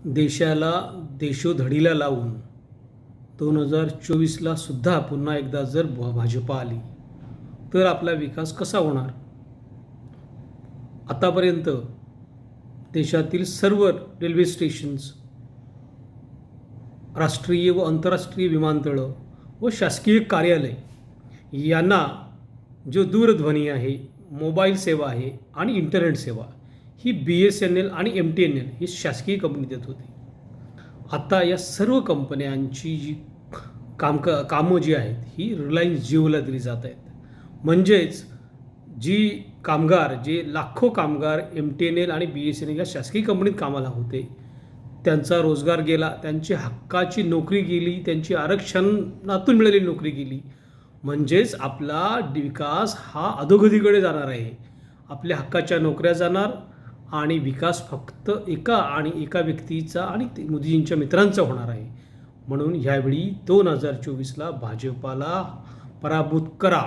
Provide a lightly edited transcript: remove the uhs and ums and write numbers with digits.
देशाला देशोधडीला लावून 2024ला सुद्धा पुन्हा एकदा जर भाजपा आली तर आपला विकास कसा होणार? आतापर्यंत देशातील सर्व रेल्वे स्टेशन्स, राष्ट्रीय व आंतरराष्ट्रीय विमानतळं व शासकीय कार्यालय यांना जो दूरध्वनी आहे, मोबाईल सेवा आहे आणि इंटरनेट सेवा ही BSNL आणि MTNL ही शासकीय कंपनी देत होती. आता या सर्व कंपन्यांची जी कामं जी आहेत ही रिलायन्स जिओला दिली जात आहेत. म्हणजेच जे लाखो कामगार MTNL आणि BSNL या शासकीय कंपनीत कामाला होते, त्यांचा रोजगार गेला, त्यांची हक्काची नोकरी गेली, त्यांची आरक्षणातून मिळालेली नोकरी गेली. म्हणजेच आपला विकास हा अधोगतीकडे जाणार आहे. आपल्या हक्काच्या नोकऱ्या जाणार आणि विकास फक्त एका व्यक्तीचा आणि मोदीजींच्या मित्रांचा होणार आहे. म्हणून ह्यावेळी 2024ला भाजपाला पराभूत करा.